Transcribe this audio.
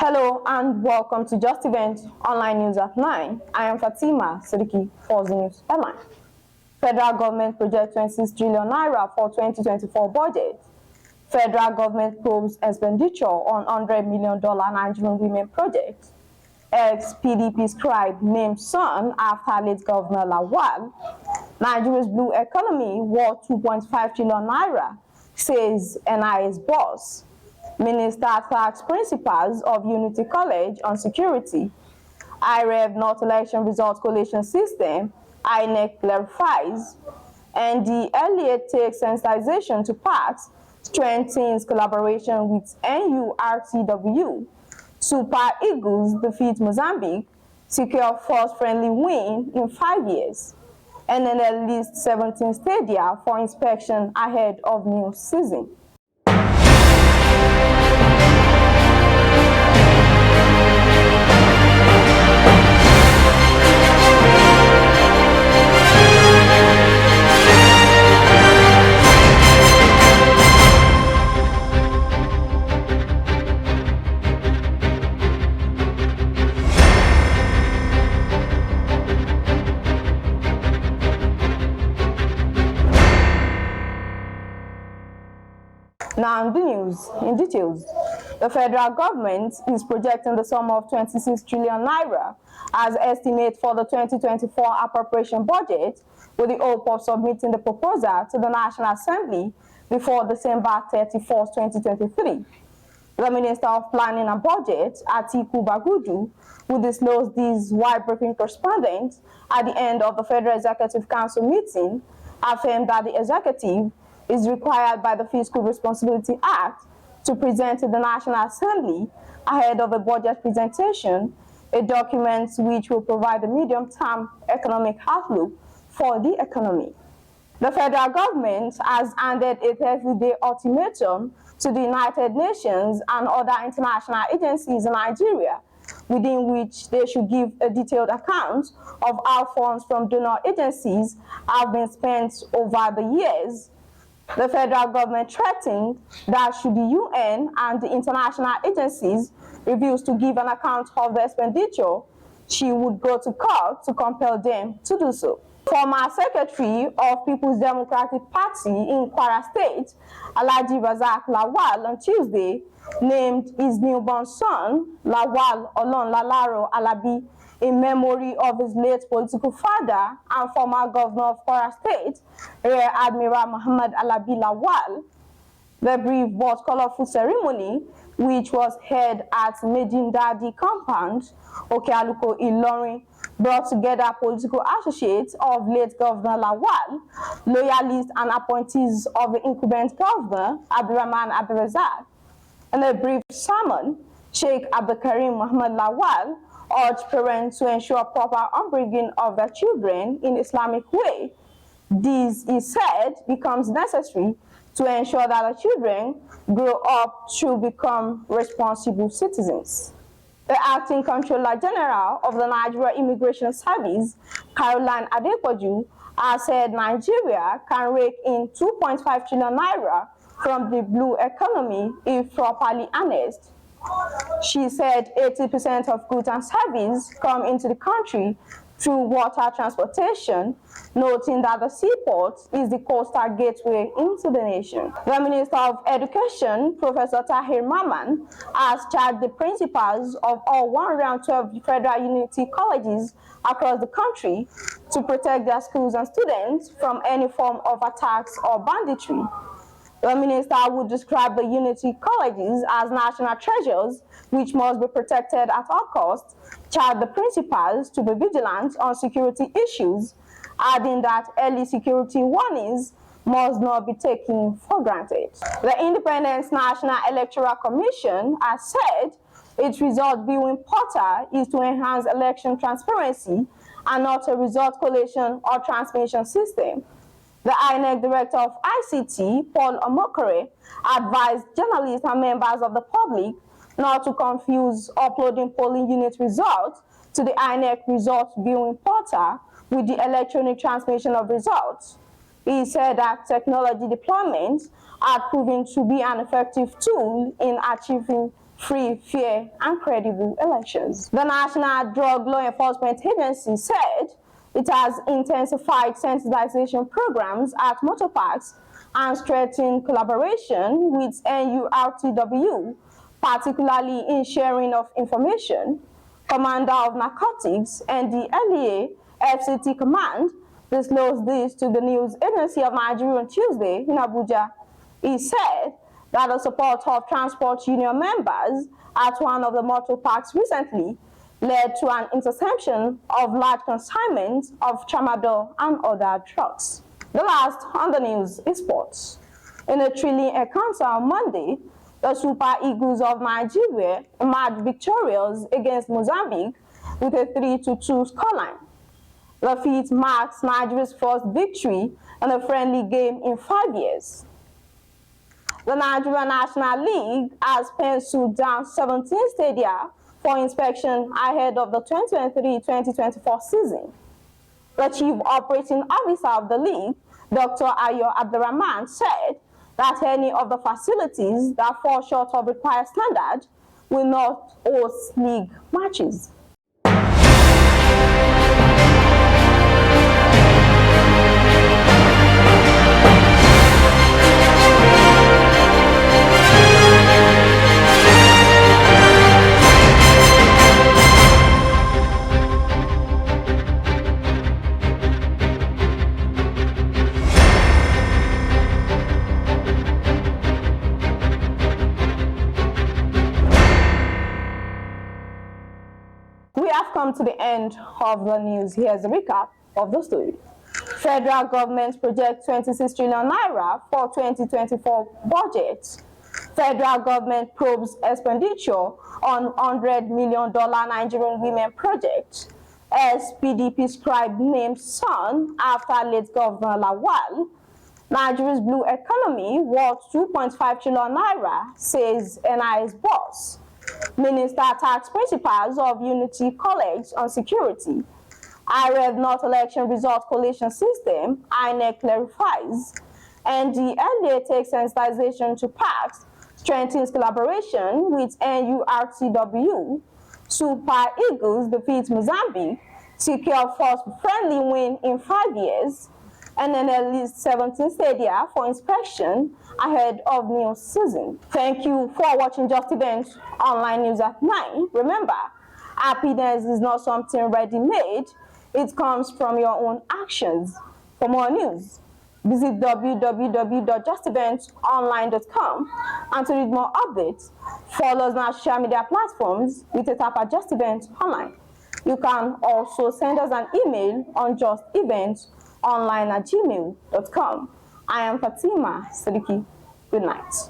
Hello and welcome to Justeventonline News at 9. I am Fatima Siddiqui for the news headline. Federal government projects 26 trillion naira for 2024 budget. Federal government probes expenditure on $100 million Nigerian women project. Ex-PDP Scribe named son after late Governor Lawal. Nigeria's blue economy worth 2.5 trillion naira, says NIS boss. Minister attacks principals of Unity College on security. IReV not election result collation system, INEC clarifies. NDLEA takes sensitization to parks, strengthens collaboration with NURTW. Super Eagles defeat Mozambique, secure first friendly win in 5 years. NNL lists 17 stadia for inspection ahead of new season. Now the news in details. The federal government is projecting the sum of 26 trillion naira as estimate for the 2024 appropriation budget, with the hope of submitting the proposal to the National Assembly before December 31, 2023. The Minister of Planning and Budget, Atiku Bagudu, will disclose this while briefing correspondents at the end of the Federal Executive Council meeting, affirmed that the executive is required by the Fiscal Responsibility Act to present to the National Assembly ahead of the budget presentation a document which will provide a medium-term economic outlook for the economy. The federal government has handed a 30-day ultimatum to the United Nations and other international agencies in Nigeria, within which they should give a detailed account of how funds from donor agencies have been spent over the years. The federal government threatened that should the UN and the international agencies refuse to give an account of the expenditure, she would go to court to compel them to do so. Former Secretary of People's Democratic Party in Kwara State, Alhaji Razak Lawal, on Tuesday, named his newborn son, Lawal Olonlalaro Alabi, in memory of his late political father and former governor of Kwara State, Rear Admiral Muhammad Alabi Lawal. The brief but colorful ceremony, which was held at Medindadi compound, Okealuko Ilorin, brought together political associates of late Governor Lawal, loyalists and appointees of the incumbent governor, Abdurrahman Abdurrazak. In a brief sermon, Sheikh Abdulkarim Muhammad Lawal urged parents to ensure proper upbringing of their children in Islamic way. This, he said, becomes necessary to ensure that the children grow up to become responsible citizens. The Acting Controller General of the Nigeria Immigration Service, Caroline Adepoju, has said Nigeria can rake in 2.5 trillion naira from the blue economy if properly harnessed. She said 80% of goods and services come into the country through water transportation, noting that the seaport is the coastal gateway into the nation. The Minister of Education, Professor Tahir Maman, has charged the principals of all 112 federal unity colleges across the country to protect their schools and students from any form of attacks or banditry. The minister would describe the unity colleges as national treasures which must be protected at all costs, charge the principals to be vigilant on security issues, adding that early security warnings must not be taken for granted. The Independent National Electoral Commission has said its result viewing portal is to enhance election transparency and not a result collation or transmission system. The INEC Director of ICT, Paul Omokore, advised journalists and members of the public not to confuse uploading polling unit results to the INEC result viewing portal with the electronic transmission of results. He said that technology deployments are proving to be an effective tool in achieving free, fair, and credible elections. The National Drug Law Enforcement Agency said it has intensified sensitization programs at motor parks and strengthened collaboration with NURTW, particularly in sharing of information. Commander of Narcotics, NDLEA, FCT Command, disclosed this to the news agency of Nigeria on Tuesday in Abuja. He said that the support of transport union members at one of the motor parks recently led to an interception of large consignments of tramadol and other drugs. The last on the news is sports. In a thrilling encounter on Monday, the Super Eagles of Nigeria emerged victorious against Mozambique with a 3-2 scoreline. The feat marks Nigeria's first victory in a friendly game in 5 years. The Nigerian National League has penciled down 17 stadia for inspection ahead of the 2023-2024 season. The Chief Operating Officer of the league, Dr. Ayo Abdurrahman, said that any of the facilities that fall short of required standard will not host league matches. We have come to the end of the news. Here's a recap of the story. Federal government projects 26 trillion naira for 2024 budget. Federal government probes expenditure on $100 million Nigerian women project. Ex-PDP Scribe named son after late Governor Lawal. Nigeria's blue economy worth 2.5 trillion naira, says NI's boss. Minister attacks principals of Unity College on security. IReV not election result collation system, INEC clarifies. NDLEA takes sensitization to parks, strengthens collaboration with NURTW. Super Eagles defeat Mozambique, secure first friendly win in 5 years. And then at least 17 stadia for inspection ahead of new season. Thank you for watching Justeventonline News at 9. Remember, happiness is not something ready-made. It comes from your own actions. For more news, visit www.justeventonline.com and to read more updates, follow us on our social media platforms with a tap at Justeventonline. You can also send us an email on justeventonline@gmail.com. I am Fatima Siddiqui. Good night.